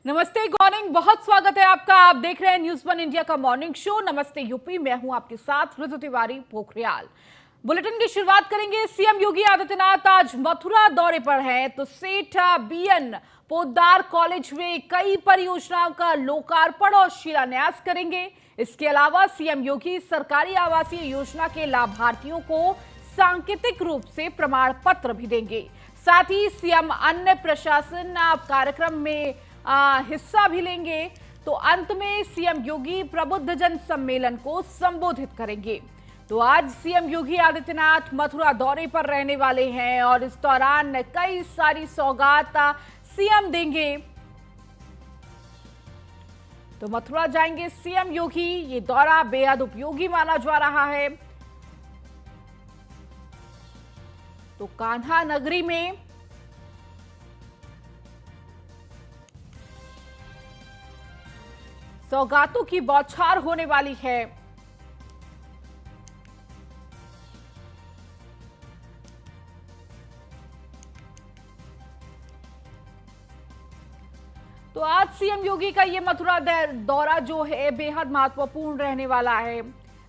नमस्ते, good morning. बहुत स्वागत है आपका। आप देख रहे हैं न्यूज़ वन इंडिया का मॉर्निंग शो नमस्ते यूपी। मैं हूं आपके साथ ऋतु तिवारी पोखरियाल। बुलेटिन की शुरुआत करेंगे। सीएम योगी आदित्यनाथ आज मथुरा दौरे पर हैं, तो सेठ बीएन पोद्दार कॉलेज में कई परियोजनाओं का लोकार्पण और शिलान्यास करेंगे। इसके अलावा सीएम योगी सरकारी आवासीय योजना के लाभार्थियों को सांकेतिक रूप से प्रमाण पत्र भी देंगे। साथ ही सीएम अन्य प्रशासन कार्यक्रम में हिस्सा भी लेंगे। तो अंत में सीएम योगी प्रबुद्ध जन सम्मेलन को संबोधित करेंगे। तो आज सीएम योगी आदित्यनाथ मथुरा दौरे पर रहने वाले हैं और इस दौरान कई सारी सौगात सीएम देंगे। तो मथुरा जाएंगे सीएम योगी। ये दौरा बेहद उपयोगी माना जा रहा है। तो कान्हा नगरी में सौगातों की बौछार होने वाली है। तो आज सीएम योगी का ये मथुरा दौरा जो है बेहद महत्वपूर्ण रहने वाला है,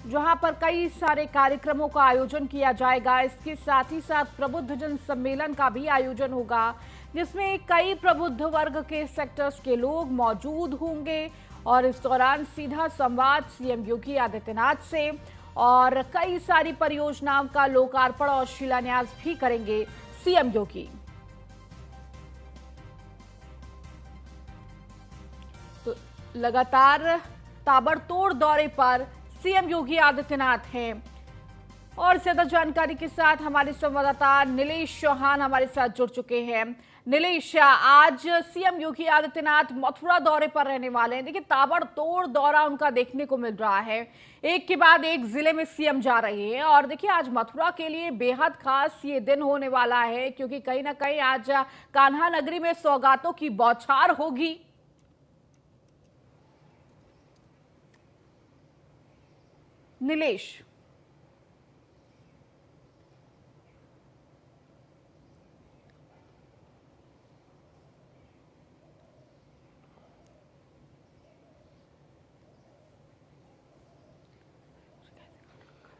जहां पर कई सारे कार्यक्रमों का आयोजन किया जाएगा। इसके साथ ही साथ प्रबुद्ध जन सम्मेलन का भी आयोजन होगा, जिसमें कई प्रबुद्ध वर्ग के सेक्टर्स के लोग मौजूद होंगे और इस दौरान सीधा संवाद सीएम योगी आदित्यनाथ से और कई सारी परियोजनाओं का लोकार्पण और शिलान्यास भी करेंगे सीएम योगी। तो लगातार ताबड़तोड़ दौरे पर सीएम योगी आदित्यनाथ हैं और ज्यादा जानकारी के साथ हमारे संवाददाता नीलेश चौहान हमारे साथ जुड़ चुके हैं। नीलेश, आज सीएम योगी आदित्यनाथ मथुरा दौरे पर रहने वाले हैं। देखिए, ताबड़तोड़ दौरा उनका देखने को मिल रहा है। एक के बाद एक जिले में सीएम जा रहे हैं और देखिए, आज मथुरा के लिए बेहद खास ये दिन होने वाला है, क्योंकि कहीं ना कहीं आज कान्हा नगरी में सौगातों की बौछार होगी। नीलेश,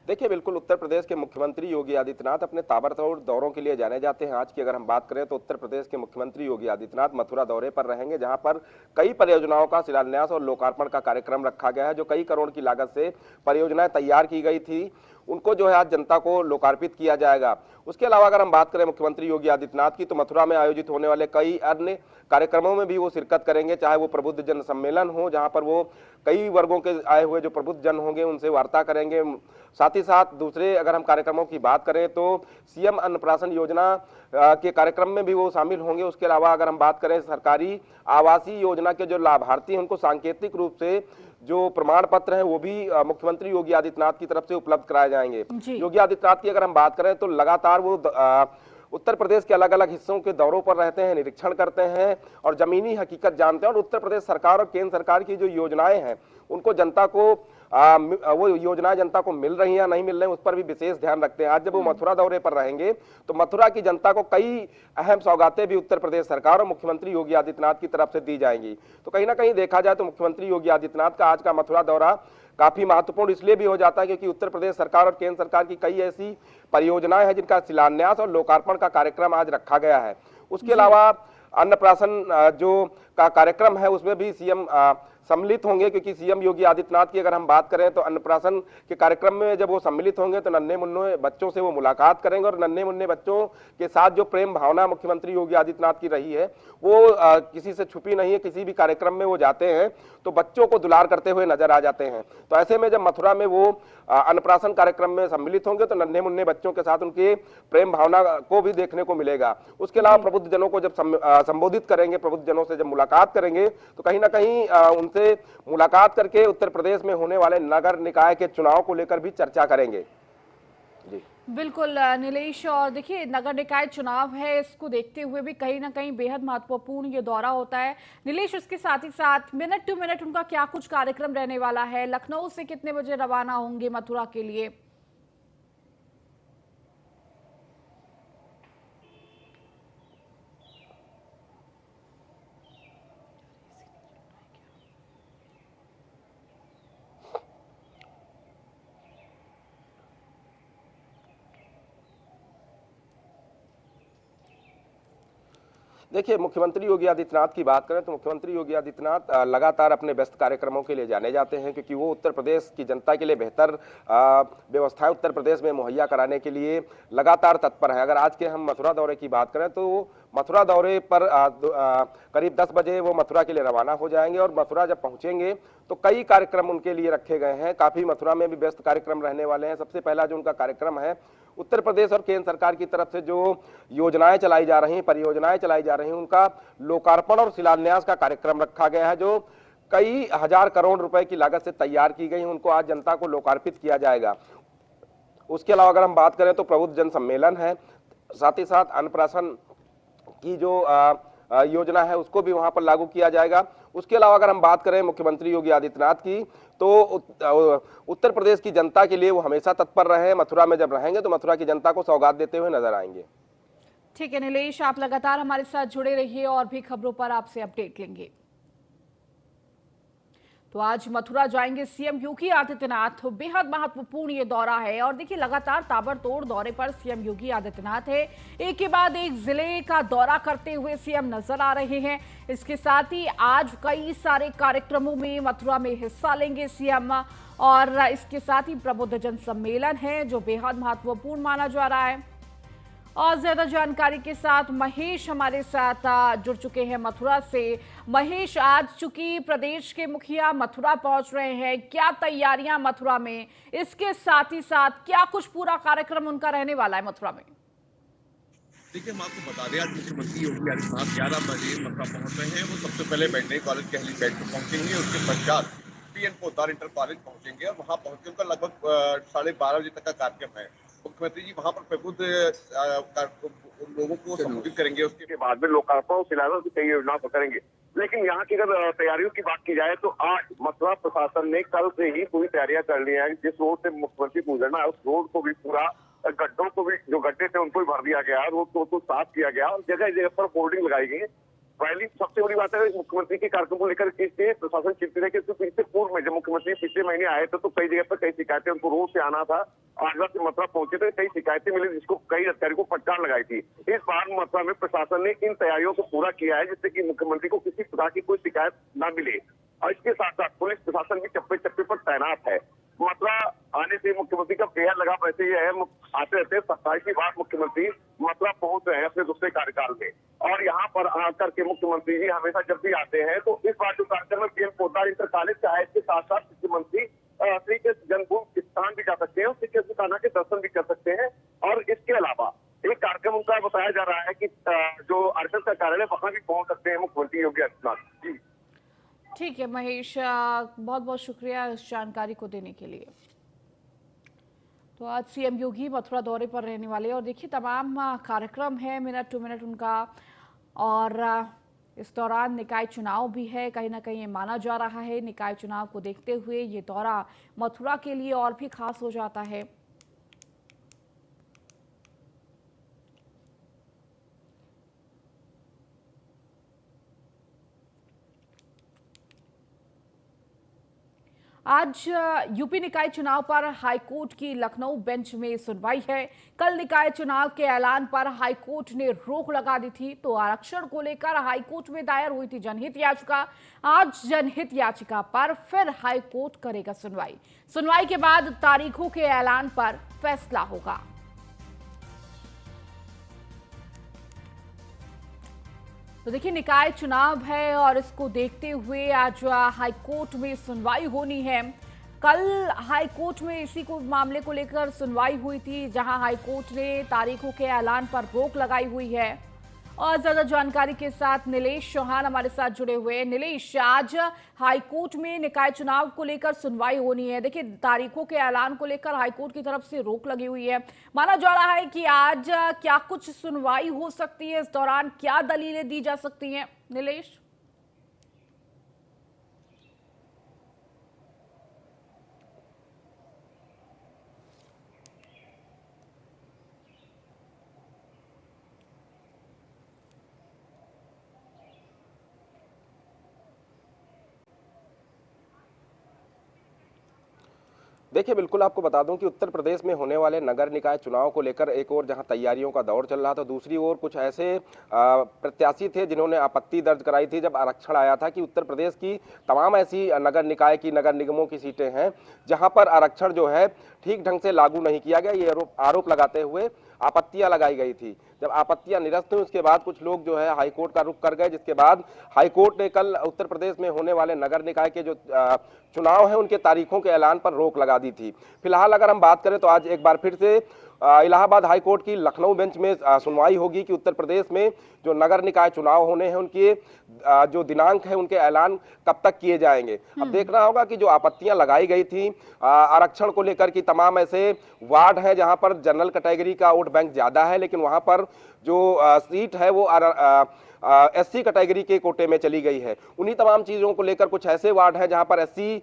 देखिए, बिल्कुल उत्तर प्रदेश के मुख्यमंत्री योगी आदित्यनाथ अपने ताबड़तोड़ दौरों के लिए जाने जाते हैं। आज की अगर हम बात करें तो उत्तर प्रदेश के मुख्यमंत्री योगी आदित्यनाथ मथुरा दौरे पर रहेंगे, जहां पर कई परियोजनाओं का शिलान्यास और लोकार्पण का कार्यक्रम रखा गया है। जो कई करोड़ की लागत से परियोजनाएं तैयार की गई थी, उनको जो है आज जनता को लोकार्पित किया जाएगा। उसके अलावा अगर हम बात करें मुख्यमंत्री योगी आदित्यनाथ की, तो मथुरा में आयोजित होने वाले कई अन्य कार्यक्रमों में भी वो शिरकत करेंगे, चाहे वो प्रबुद्ध जन सम्मेलन हो, जहां पर वो कई वर्गों के आए हुए जो प्रबुद्ध जन होंगे उनसे वार्ता करेंगे। साथ ही साथ दूसरे अगर हम कार्यक्रमों की बात करें तो सीएम अन्नप्राशन योजना के कार्यक्रम में भी वो शामिल होंगे। उसके अलावा अगर हम बात करें सरकारी आवासीय योजना के जो लाभार्थी हैं उनको सांकेतिक रूप से जो प्रमाण पत्र हैं वो भी मुख्यमंत्री योगी आदित्यनाथ की तरफ से उपलब्ध कराए जाएंगे। योगी आदित्यनाथ की अगर हम बात करें तो लगातार वो उत्तर प्रदेश के अलग अलग हिस्सों के दौरों पर रहते हैं, निरीक्षण करते हैं और जमीनी हकीकत जानते हैं। और उत्तर प्रदेश सरकार और केंद्र सरकार की जो योजनाएं हैं उनको जनता को वो योजनाएं जनता को मिल रही हैं नहीं मिल रही, उस पर भी विशेष ध्यान रखते हैं। आज जब वो मथुरा दौरे पर रहेंगे तो मथुरा की जनता को कई अहम सौगातें भी उत्तर प्रदेश सरकार और मुख्यमंत्री योगी आदित्यनाथ की तरफ से दी जाएंगी। तो कहीं ना कहीं देखा जाए तो मुख्यमंत्री योगी आदित्यनाथ का आज का मथुरा दौरा काफी महत्वपूर्ण इसलिए भी हो जाता है क्योंकि उत्तर प्रदेश सरकार और केंद्र सरकार की कई ऐसी परियोजनाएं हैं जिनका शिलान्यास और लोकार्पण का कार्यक्रम आज रखा गया है। उसके अलावा अन्नप्राशन जो का कार्यक्रम है उसमें भी सीएम सम्मिलित होंगे, क्योंकि सीएम योगी आदित्यनाथ की अगर हम बात करें तो अन्नप्राशन के कार्यक्रम में जब वो सम्मिलित होंगे तो नन्हे मुन्ने बच्चों से वो मुलाकात करेंगे और नन्हे मुन्ने बच्चों के साथ जो प्रेम भावना मुख्यमंत्री योगी आदित्यनाथ की रही है वो किसी से छुपी नहीं है। किसी भी कार्यक्रम में वो जाते हैं तो बच्चों को दुलार करते हुए नजर आ जाते हैं। तो ऐसे में जब मथुरा में वो अन्नप्राशन कार्यक्रम में सम्मिलित होंगे तो नन्हे मुन्ने बच्चों के साथ उनके प्रेम भावना को भी देखने को मिलेगा। उसके अलावा प्रबुद्ध जनों को जब संबोधित करेंगे, प्रबुद्ध जनों से जब मुलाकात करेंगे तो कहीं ना कहीं उनसे मुलाकात करके उत्तर प्रदेश में होने वाले नगर निकाय के चुनाव को लेकर भी चर्चा करेंगे। जी बिल्कुल नीलेश, और देखिए, नगर निकाय चुनाव है, इसको देखते हुए भी कहीं ना कहीं बेहद महत्वपूर्ण ये दौरा होता है। नीलेश, उसके साथ ही साथ मिनट टू मिनट उनका क्या कुछ कार्यक्रम रहने वाला है? लखनऊ से कितने बजे रवाना होंगे मथुरा के लिए? देखिए, मुख्यमंत्री योगी आदित्यनाथ की बात करें तो मुख्यमंत्री योगी आदित्यनाथ लगातार अपने व्यस्त कार्यक्रमों के लिए जाने जाते हैं, क्योंकि वो उत्तर प्रदेश की जनता के लिए बेहतर व्यवस्थाएं उत्तर प्रदेश में मुहैया कराने के लिए लगातार तत्पर है। अगर आज के हम मथुरा दौरे की बात करें तो मथुरा दौरे पर करीब 10 बजे वो मथुरा के लिए रवाना हो जाएंगे, और मथुरा जब पहुंचेंगे तो कई कार्यक्रम उनके लिए रखे गए हैं। काफी मथुरा में भी व्यस्त कार्यक्रम रहने वाले हैं। सबसे पहला जो उनका कार्यक्रम है, उत्तर प्रदेश और केंद्र सरकार की तरफ से जो योजनाएं चलाई जा रही हैं, परियोजनाएं चलाई जा रही हैं, उनका लोकार्पण और शिलान्यास का कार्यक्रम रखा गया है, जो कई हजार करोड़ रुपए की लागत से तैयार की गई। उनको आज जनता को लोकार्पित किया जाएगा। उसके अलावा अगर हम बात करें तो प्रबुद्ध जन सम्मेलन है, साथ ही साथ अन्नप्राशन की जो योजना है उसको भी वहां पर लागू किया जाएगा। उसके अलावा अगर हम बात करें मुख्यमंत्री योगी आदित्यनाथ की, तो उत्तर प्रदेश की जनता के लिए वो हमेशा तत्पर रहे। मथुरा में जब रहेंगे तो मथुरा की जनता को सौगात देते हुए नजर आएंगे। ठीक है नीलेश, आप लगातार हमारे साथ जुड़े रहिए और भी खबरों पर आपसे अपडेट लेंगे। तो आज मथुरा जाएंगे सीएम योगी आदित्यनाथ। बेहद महत्वपूर्ण ये दौरा है और देखिए लगातार ताबड़तोड़ दौरे पर सीएम योगी आदित्यनाथ है। एक के बाद एक जिले का दौरा करते हुए सीएम नजर आ रहे हैं। इसके साथ ही आज कई सारे कार्यक्रमों में मथुरा में हिस्सा लेंगे सीएम, और इसके साथ ही प्रबुद्ध जन सम्मेलन है जो बेहद महत्वपूर्ण माना जा रहा है। और ज्यादा जानकारी के साथ महेश हमारे साथ जुड़ चुके हैं मथुरा से। महेश, आज चूंकि प्रदेश के मुखिया मथुरा पहुंच रहे हैं, क्या तैयारियां मथुरा में, इसके साथ ही साथ क्या कुछ पूरा कार्यक्रम उनका रहने वाला है मथुरा में? देखिए, हम आपको बता दें, आज मुख्यमंत्री योगी आदित्यनाथ 11 बजे मथुरा पहुंच रहे हैं। वो सबसे पहले वेटनरी कॉलेज के हेलीपैड पर पहुंचेंगे। उसके पश्चात पीएन पोद्दार इंटर कॉलेज पहुंचेंगे और वहां पहुंच के उनका लगभग 12:30 बजे तक का कार्यक्रम है। मुख्यमंत्री जी वहां पर प्रबुद्ध लोगों को संबोधित करेंगे। उसके बाद में लोकार्पण और शिलान्यास की कई योजनाओं को करेंगे। लेकिन यहाँ की अगर तैयारियों की बात की जाए तो आज मथुरा प्रशासन ने कल से ही पूरी तैयारियां कर ली है। जिस रोड से मुख्यमंत्री गुजरना है उस रोड को भी पूरा, गड्ढों को भी, जो गड्ढे थे उनको भी भर दिया गया, रोड को साफ किया गया और जगह जगह पर होर्डिंग लगाई गई। पहली सबसे बड़ी बात है, मुख्यमंत्री के कार्यक्रम को लेकर इससे प्रशासन चिंतित है कि इससे पूर्व में जब मुख्यमंत्री पिछले महीने आए थे तो कई जगह पर कई शिकायतें, उनको रोड से आना था, आगरा से मथुरा पहुंचे थे, कई शिकायतें मिली जिसको कई अधिकारी को फटकार लगाई थी। इस बार मथुरा में प्रशासन ने इन तैयारियों को पूरा किया है जिससे कि मुख्यमंत्री को किसी प्रकार की कोई शिकायत न मिले। और इसके साथ साथ पुलिस प्रशासन भी चप्पे चप्पे पर तैनात है। मथुरा आने से मुख्यमंत्री का बेहद लगाव वैसे ही है। आते रहते 27वीं बार मुख्यमंत्री मथुरा पहुंच रहे हैं अपने दूसरे कार्यकाल में, और यहाँ पर आकर के मुख्यमंत्री जी हमेशा जब भी आते हैं तो इस बार जो कार्यक्रम में पीएम पोद्दार इंटर कॉलेज का है, इसके साथ साथ मुख्यमंत्री श्री कृष्ण जन्मभूमि स्थान भी जा सकते हैं, श्री कृष्ण कान्हा के दर्शन भी कर सकते हैं। और इसके अलावा एक कार्यक्रम उनका बताया जा रहा है कि जो आरएसएस का कार्यालय वहां भी पहुंच सकते हैं मुख्यमंत्री योगी आदित्यनाथ जी। ठीक है महेश, बहुत बहुत शुक्रिया इस जानकारी को देने के लिए। तो आज सीएम योगी मथुरा दौरे पर रहने वाले और देखिए तमाम कार्यक्रम है मिनट टू मिनट उनका, और इस दौरान निकाय चुनाव भी है। कहीं ना कहीं ये माना जा रहा है निकाय चुनाव को देखते हुए ये दौरा मथुरा के लिए और भी खास हो जाता है। आज यूपी निकाय चुनाव पर हाईकोर्ट की लखनऊ बेंच में सुनवाई है। कल निकाय चुनाव के ऐलान पर हाईकोर्ट ने रोक लगा दी थी, तो आरक्षण को लेकर हाईकोर्ट में दायर हुई थी जनहित याचिका। आज जनहित याचिका पर फिर हाईकोर्ट करेगा सुनवाई। सुनवाई के बाद तारीखों के ऐलान पर फैसला होगा। तो देखिए निकाय चुनाव है और इसको देखते हुए आज हाईकोर्ट में सुनवाई होनी है। कल हाईकोर्ट में इसी को मामले को लेकर सुनवाई हुई थी, जहां हाईकोर्ट ने तारीखों के ऐलान पर रोक लगाई हुई है। और ज्यादा जानकारी के साथ नीलेश चौहान हमारे साथ जुड़े हुए हैं। नीलेश, आज हाईकोर्ट में निकाय चुनाव को लेकर सुनवाई होनी है। देखिए तारीखों के ऐलान को लेकर हाईकोर्ट की तरफ से रोक लगी हुई है। माना जा रहा है कि आज क्या कुछ सुनवाई हो सकती है, इस दौरान क्या दलीलें दी जा सकती हैं नीलेश? देखिए, बिल्कुल आपको बता दूं कि उत्तर प्रदेश में होने वाले नगर निकाय चुनाव को लेकर एक ओर जहां तैयारियों का दौर चल रहा था, दूसरी ओर कुछ ऐसे प्रत्याशी थे जिन्होंने आपत्ति दर्ज कराई थी जब आरक्षण आया था कि उत्तर प्रदेश की तमाम ऐसी नगर निकाय की, नगर निगमों की सीटें हैं जहां पर आरक्षण जो है ठीक ढंग से लागू नहीं किया गया। ये आरोप लगाते हुए आपत्तियां लगाई गई थी। जब आपत्तियां निरस्त हुई उसके बाद कुछ लोग जो है हाईकोर्ट का रुख कर गए, जिसके बाद हाईकोर्ट ने कल उत्तर प्रदेश में होने वाले नगर निकाय के जो चुनाव है उनके तारीखों के ऐलान पर रोक लगा दी थी। फिलहाल अगर हम बात करें तो आज एक बार फिर से इलाहाबाद हाईकोर्ट की लखनऊ बेंच में सुनवाई होगी कि उत्तर प्रदेश में जो नगर निकाय चुनाव होने हैं उनके जो दिनांक है उनके ऐलान कब तक किए जाएंगे। अब देखना होगा कि जो आपत्तियां लगाई गई थी आरक्षण को लेकर की, तमाम ऐसे वार्ड हैं जहां पर जनरल कैटेगरी का वोट बैंक ज्यादा है लेकिन वहां पर जो सीट है वो एससी कैटेगरी के कोटे में चली गई है। उन्हीं तमाम चीजों को लेकर कुछ ऐसे वार्ड हैं जहां पर एससी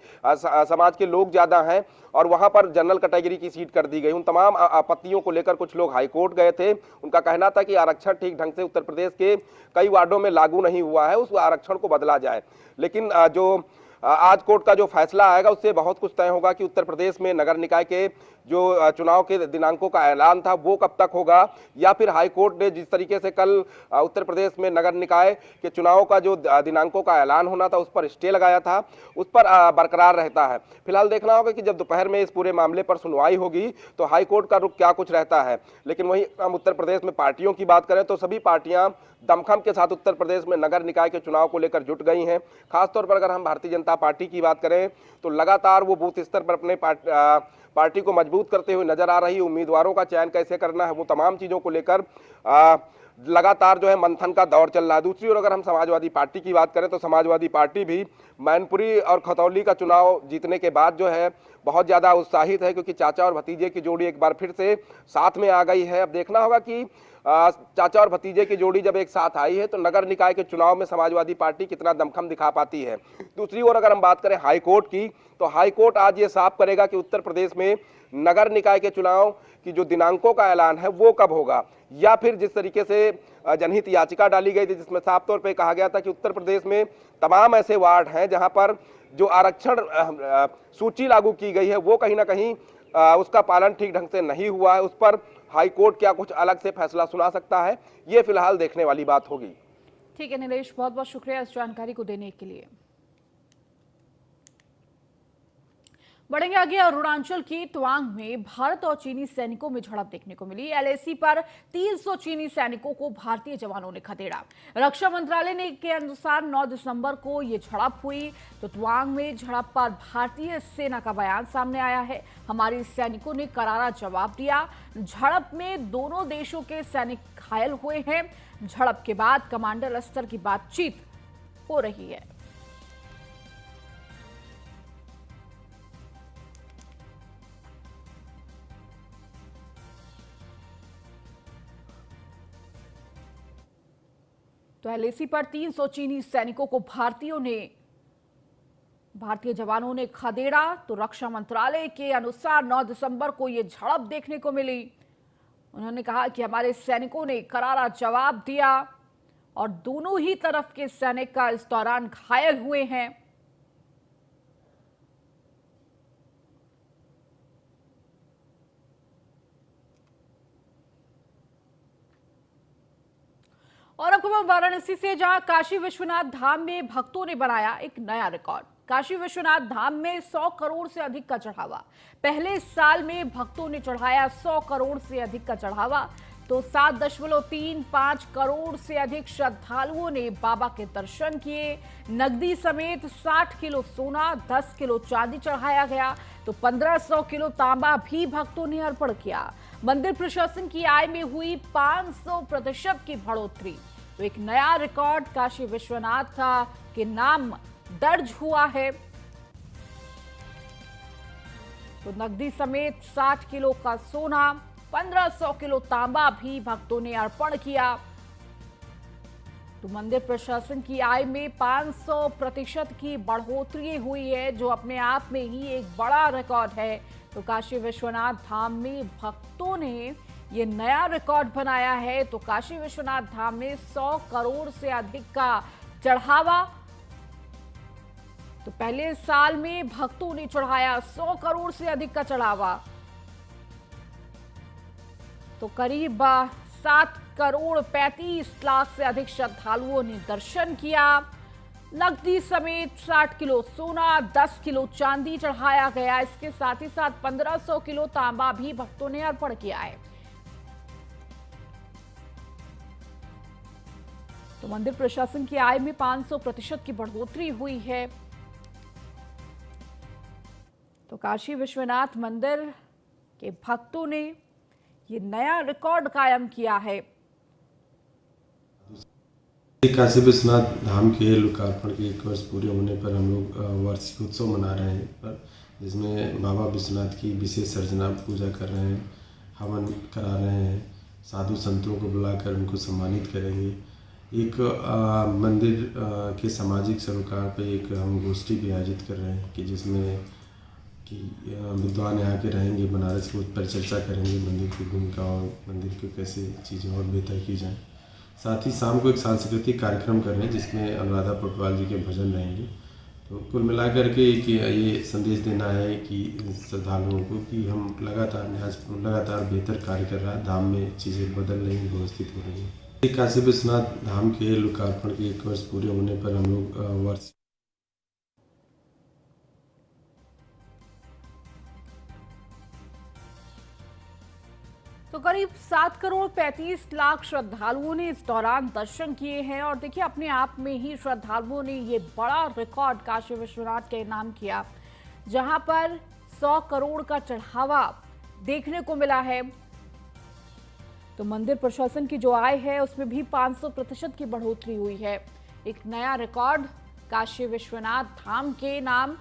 समाज के लोग ज्यादा हैं और वहां पर जनरल कैटेगरी की सीट कर दी गई। उन तमाम आपत्तियों को लेकर कुछ लोग हाईकोर्ट गए थे। उनका कहना था कि आरक्षण ठीक ढंग से उत्तर प्रदेश के कई वार्डों में लागू नहीं हुआ है, उस आरक्षण को बदला जाए। लेकिन जो आज कोर्ट का जो फैसला आएगा उससे बहुत कुछ तय होगा कि उत्तर प्रदेश में नगर निकाय के जो चुनाव के दिनांकों का ऐलान था वो कब तक होगा, या फिर हाई कोर्ट ने जिस तरीके से कल उत्तर प्रदेश में नगर निकाय के चुनाव का जो दिनांकों का ऐलान होना था उस पर स्टे लगाया था, उस पर बरकरार रहता है। फिलहाल देखना होगा कि जब दोपहर में इस पूरे मामले पर सुनवाई होगी तो हाई कोर्ट का रुख क्या कुछ रहता है। लेकिन वहीं हम उत्तर प्रदेश में पार्टियों की बात करें तो सभी पार्टियां दमखम के साथ उत्तर प्रदेश में नगर निकाय के चुनाव को लेकर जुट गई हैं। खासतौर पर अगर हम भारतीय जनता पार्टी की बात करें तो लगातार वो बूथ स्तर पर अपने पार्टी को मजबूत करते हुए नजर आ रही है। उम्मीदवारों का चयन कैसे करना है वो तमाम चीजों को लेकर लगातार जो है मंथन का दौर चल रहा है। दूसरी ओर अगर हम समाजवादी पार्टी की बात करें तो समाजवादी पार्टी भी मैनपुरी और खतौली का चुनाव जीतने के बाद जो है बहुत ज्यादा उत्साहित है, क्योंकि चाचा और भतीजे की जोड़ी एक बार फिर से साथ में आ गई है। अब देखना होगा कि चाचा और भतीजे की जोड़ी जब एक साथ आई है तो नगर निकाय के चुनाव में समाजवादी पार्टी कितना दमखम दिखा पाती है। दूसरी ओर अगर हम बात करें हाईकोर्ट की तो हाईकोर्ट आज ये साफ करेगा कि उत्तर प्रदेश में नगर निकाय के चुनाव की जो दिनांकों का ऐलान है वो कब होगा, या फिर जिस तरीके से जनहित याचिका डाली गई थी जिसमें साफ तौर पे कहा गया था कि उत्तर प्रदेश में तमाम ऐसे वार्ड हैं जहां पर जो आरक्षण सूची लागू की गई है वो कहीं ना कहीं उसका पालन ठीक ढंग से नहीं हुआ है। उस पर हाई कोर्ट क्या कुछ अलग से फैसला सुना सकता है, ये फिलहाल देखने वाली बात होगी। ठीक है नीलेश, बहुत बहुत शुक्रिया इस जानकारी को देने के लिए। बढ़ेंगे आगे। अरुणाचल की तवांग में भारत और चीनी सैनिकों में झड़प देखने को मिली। एलएसी पर 300 चीनी सैनिकों को भारतीय जवानों ने खदेड़ा। रक्षा मंत्रालय ने के अनुसार 9 दिसंबर को यह झड़प हुई तो तवांग में झड़प पर भारतीय सेना का बयान सामने आया है। हमारे सैनिकों ने करारा जवाब दिया। झड़प में दोनों देशों के सैनिक घायल हुए हैं। झड़प के बाद कमांडर स्तर की बातचीत हो रही है। तो एलएसी पर 300 चीनी सैनिकों को भारतीय जवानों ने खदेड़ा। तो रक्षा मंत्रालय के अनुसार 9 दिसंबर को यह झड़प देखने को मिली। उन्होंने कहा कि हमारे सैनिकों ने करारा जवाब दिया और दोनों ही तरफ के सैनिक का इस दौरान घायल हुए हैं। और अब हम वाराणसी से, जहां काशी विश्वनाथ धाम में भक्तों ने बनाया एक नया रिकॉर्ड। काशी विश्वनाथ धाम में 100 करोड़ से अधिक का चढ़ावा। पहले साल में भक्तों ने चढ़ाया 100 करोड़ से अधिक का चढ़ावा। तो 7.35 करोड़ से अधिक श्रद्धालुओं ने बाबा के दर्शन किए। नकदी समेत 60 किलो सोना, 10 किलो चांदी चढ़ाया गया। तो 1500 किलो तांबा भी भक्तों ने अर्पण किया। मंदिर प्रशासन की आय में हुई 500% की बढ़ोतरी। तो एक नया रिकॉर्ड काशी विश्वनाथ के नाम दर्ज हुआ है। तो नकदी समेत 60 किलो का सोना, 1500 किलो तांबा भी भक्तों ने अर्पण किया। तो मंदिर प्रशासन की आय में 500% की बढ़ोतरी हुई है, जो अपने आप में ही एक बड़ा रिकॉर्ड है। तो काशी विश्वनाथ धाम में भक्तों ने ये नया रिकॉर्ड बनाया है। तो काशी विश्वनाथ धाम में 100 करोड़ से अधिक का चढ़ावा तो पहले साल में भक्तों ने चढ़ाया 100 करोड़ से अधिक का चढ़ावा। तो करीब 7 करोड़ 35 लाख से अधिक श्रद्धालुओं ने दर्शन किया। नकदी समेत 60 किलो सोना, 10 किलो चांदी चढ़ाया गया। इसके साथ ही साथ 1500 किलो तांबा भी भक्तों ने अर्पण किया है। तो मंदिर प्रशासन की आय में 500% की बढ़ोतरी हुई है। तो काशी विश्वनाथ मंदिर के भक्तों ने ये नया रिकॉर्ड कायम किया है। काशी विश्वनाथ धाम के लोकार्पण के 1 वर्ष पूरे होने पर हम लोग वार्षिक उत्सव मना रहे हैं, पर जिसमें बाबा विश्वनाथ की विशेष अर्चना पूजा कर रहे हैं, हवन करा रहे हैं, साधु संतों को बुलाकर उनको सम्मानित करेंगे। एक मंदिर के सामाजिक सरोकार पे एक हम गोष्ठी भी आयोजित कर रहे हैं कि जिसमें कि विद्वान यहाँ के रहेंगे, बनारस की परिचर्चा करेंगे मंदिर की भूमिका और मंदिर की कैसे चीज़ें और बेहतर की जाएँ। साथ ही शाम को एक सांस्कृतिक कार्यक्रम कर रहे हैं जिसमें अनुराधा पटवाल जी के भजन रहेंगे। तो कुल मिलाकर के ये संदेश देना है कि श्रद्धालुओं को कि हम लगातार बेहतर कार्य कर रहा है, धाम में चीज़ें बदल रही, व्यवस्थित हो रही है। काशी विश्वनाथ धाम के लोकार्पण के 1 वर्ष पूरे होने पर हम लोग वर्ष तो करीब 7 करोड़ 35 लाख श्रद्धालुओं ने इस दौरान दर्शन किए हैं। और देखिए, अपने आप में ही श्रद्धालुओं ने ये बड़ा रिकॉर्ड काशी विश्वनाथ के नाम किया, जहां पर 100 करोड़ का चढ़ावा देखने को मिला है। तो मंदिर प्रशासन की जो आय है उसमें भी 500% की बढ़ोतरी हुई है। एक नया रिकॉर्ड काशी विश्वनाथ धाम के नाम।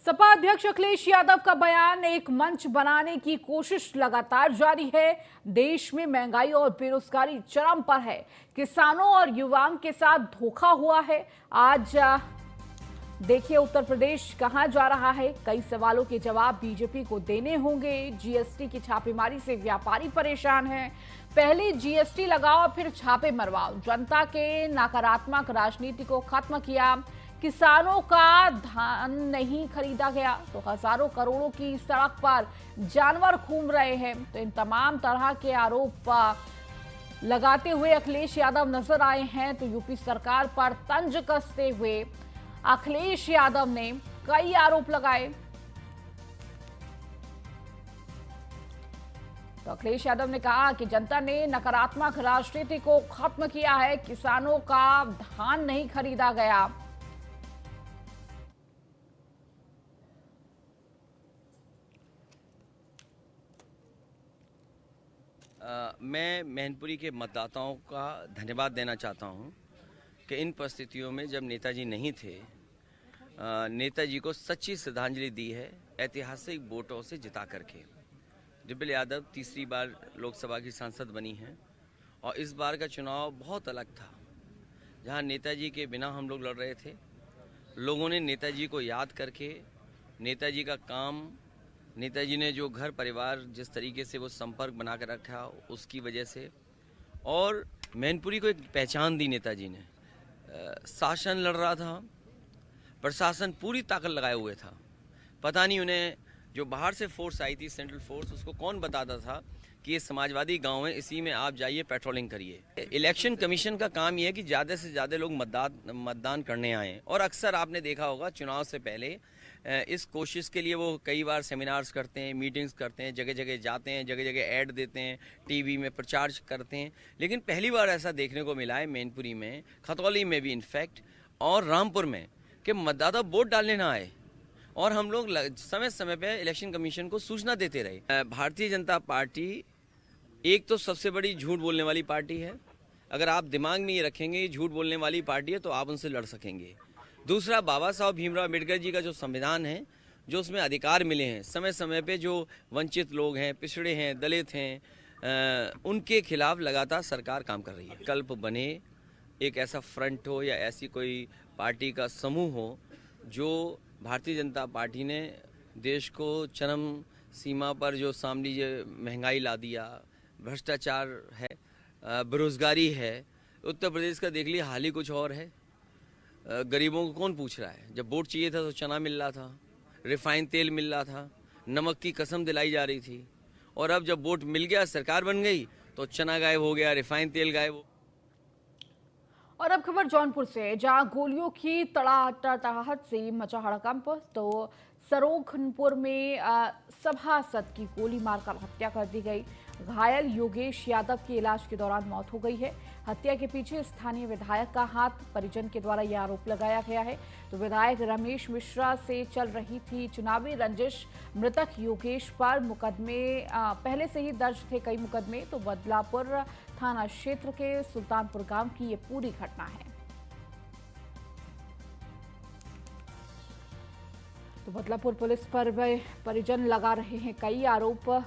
सपा अध्यक्ष अखिलेश यादव का बयान, एक मंच बनाने की कोशिश लगातार जारी है। देश में महंगाई और बेरोजगारी चरम पर है, किसानों और युवाओं के साथ धोखा हुआ है। आज देखिए उत्तर प्रदेश कहां जा रहा है। कई सवालों के जवाब बीजेपी को देने होंगे। जीएसटी की छापेमारी से व्यापारी परेशान हैं। पहले जीएसटी लगाओ फिर छापे मरवाओ। जनता के नकारात्मक राजनीति को खत्म किया। किसानों का धान नहीं खरीदा गया तो हजारों करोड़ों की सड़क पर जानवर घूम रहे हैं। तो इन तमाम तरह के आरोप लगाते हुए अखिलेश यादव नजर आए हैं। तो यूपी सरकार पर तंज कसते हुए अखिलेश यादव ने कई आरोप लगाए। तो अखिलेश यादव ने कहा कि जनता ने नकारात्मक राजनीति को खत्म किया है, किसानों का धान नहीं खरीदा गया। मैं मैनपुरी के मतदाताओं का धन्यवाद देना चाहता हूं कि इन परिस्थितियों में जब नेताजी नहीं थे, नेताजी को सच्ची श्रद्धांजलि दी है ऐतिहासिक वोटों से जिता करके। डिम्पल यादव तीसरी बार लोकसभा की सांसद बनी हैं और इस बार का चुनाव बहुत अलग था। जहां नेताजी के बिना हम लोग लड़ रहे थे, लोगों ने नेताजी को याद करके नेताजी का काम, नेताजी ने जो घर परिवार जिस तरीके से वो संपर्क बना कर रखा उसकी वजह से, और मैनपुरी को एक पहचान दी नेताजी ने। शासन लड़ रहा था, प्रशासन पूरी ताकत लगाए हुए था। पता नहीं उन्हें जो बाहर से फोर्स आई थी, सेंट्रल फोर्स, उसको कौन बताता था कि ये समाजवादी गांव है, इसी में आप जाइए पेट्रोलिंग करिए। इलेक्शन कमीशन का काम ये है कि ज़्यादा से ज़्यादा लोग मतदान करने आएँ। और अक्सर आपने देखा होगा चुनाव से पहले इस कोशिश के लिए वो कई बार सेमिनार्स करते हैं, मीटिंग्स करते हैं, जगह जगह जाते हैं, जगह जगह ऐड देते हैं, टीवी में प्रचार करते हैं। लेकिन पहली बार ऐसा देखने को मिला है मैनपुरी में, खतौली में भी इनफैक्ट, और रामपुर में, कि मतदाता वोट डालने ना आए। और हम लोग समय समय पे इलेक्शन कमीशन को सूचना देते रहे। भारतीय जनता पार्टी एक तो सबसे बड़ी झूठ बोलने वाली पार्टी है। अगर आप दिमाग में ये रखेंगे ये झूठ बोलने वाली पार्टी है तो आप उनसे लड़ सकेंगे। दूसरा, बाबा साहब भीमराव अम्बेडकर जी का जो संविधान है, जो उसमें अधिकार मिले हैं, समय समय पे जो वंचित लोग हैं, पिछड़े हैं, दलित हैं, उनके खिलाफ लगातार सरकार काम कर रही है। विकल्प बने, एक ऐसा फ्रंट हो या ऐसी कोई पार्टी का समूह हो जो भारतीय जनता पार्टी ने देश को चरम सीमा पर जो सामने महंगाई ला दिया, भ्रष्टाचार है, बेरोजगारी है। उत्तर प्रदेश का देख लीजिए हाल ही कुछ और है। गरीबों को कौन पूछ रहा है? जब वोट चाहिए था तो चना मिल रहा था, रिफाइंड तेल मिल रहा था, नमक की कसम दिलाई जा रही थी, और अब जब वोट मिल गया, सरकार बन गई, तो चना गायब हो गया, रिफाइंड तेल गायब हो। और अब खबर जौनपुर से, जहां गोलियों की तड़ाहट से मचा हड़कंप। तो सरोखनपुर में सभासद की गोली मारकर हत्या कर दी गई। घायल योगेश यादव की इलाज के दौरान मौत हो गई है। हत्या के पीछे स्थानीय विधायक का हाथ, परिजन के द्वारा यह आरोप लगाया गया है। तो विधायक रमेश मिश्रा से चल रही थी चुनावी रंजिश। मृतक योगेश पर मुकदमे पहले से ही दर्ज थे, कई मुकदमे। तो बदलापुर थाना क्षेत्र के सुल्तानपुर गांव की ये पूरी घटना है। तो बदलापुर पुलिस पर परिजन लगा रहे हैं कई आरोप।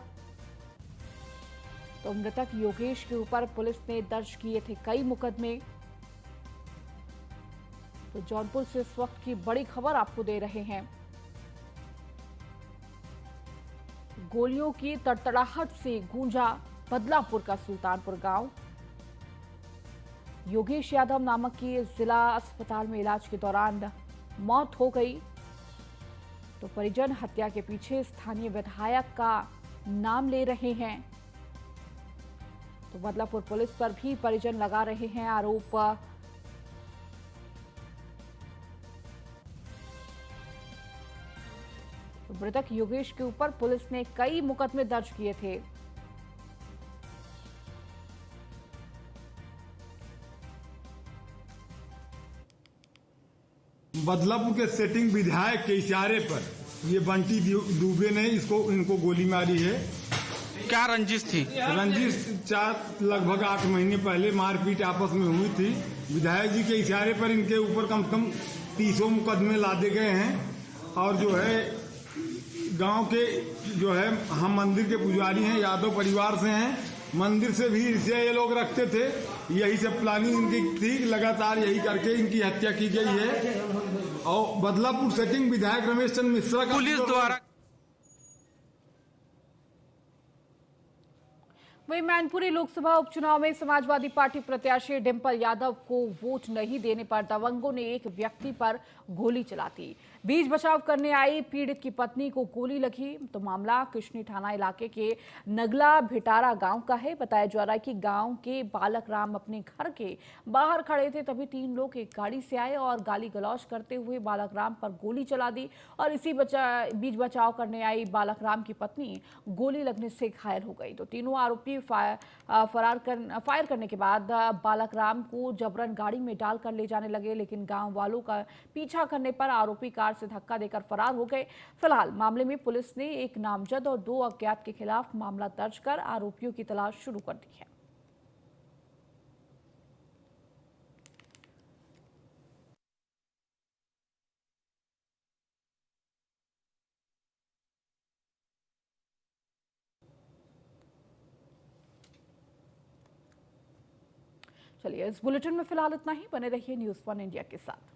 तो मृतक योगेश के ऊपर पुलिस ने दर्ज किए थे कई मुकदमे। तो जौनपुर से इस वक्त की बड़ी खबर आपको दे रहे हैं। गोलियों की तड़तड़ाहट से गूंजा बदलापुर का सुल्तानपुर गांव। योगेश यादव नामक की जिला अस्पताल में इलाज के दौरान मौत हो गई। तो परिजन हत्या के पीछे स्थानीय विधायक का नाम ले रहे हैं। तो बदलापुर पुलिस पर भी परिजन लगा रहे हैं आरोप। तो मृतक योगेश के ऊपर पुलिस ने कई मुकदमे दर्ज किए थे। बदलापुर के सेटिंग विधायक के इशारे पर ये बंटी दुबे ने इनको गोली मारी है। क्या रंजिश थी? रंजिश लगभग 8 महीने पहले मारपीट आपस में हुई थी। विधायक जी के इशारे पर इनके ऊपर कम से कम 30 मुकदमे लादे गए हैं। और जो है गांव के जो है हम मंदिर के पुजारी हैं, यादव परिवार से हैं। मंदिर से भी ईर्ष्या ये लोग रखते थे। यही सब प्लानिंग इनकी थी, लगातार यही करके इनकी हत्या की गई है। और बदलापुर सेटिंग विधायक रमेश चंद्र मिश्रा का पुलिस द्वारा वहीं मैनपुरी लोकसभा उपचुनाव में समाजवादी पार्टी प्रत्याशी डिंपल यादव को वोट नहीं देने पर दबंगों ने एक व्यक्ति पर गोली चला दी। बीच बचाव करने आई पीड़ित की पत्नी को गोली लगी। तो मामला कृष्णी थाना इलाके के नगला भिटारा गांव का है। बताया जा रहा है कि गांव के बालक राम अपने घर के बाहर खड़े थे, तभी 3 लोग एक गाड़ी से आए और गाली गलौज करते हुए बालक राम पर गोली चला दी। और इसी बीच बचाव करने आई बालक राम की पत्नी गोली लगने से घायल हो गई। तो तीनों आरोपी फायर करने के बाद बालक राम को जबरन गाड़ी में डालकर ले जाने लगे, लेकिन गांव वालों का पीछा करने पर आरोपी कार से धक्का देकर फरार हो गए। फिलहाल मामले में पुलिस ने एक नामजद और 2 अज्ञात के खिलाफ मामला दर्ज कर आरोपियों की तलाश शुरू कर दी है। चलिए, इस बुलेटिन में फिलहाल इतना ही। बने रहिए न्यूज़ 1 इंडिया के साथ।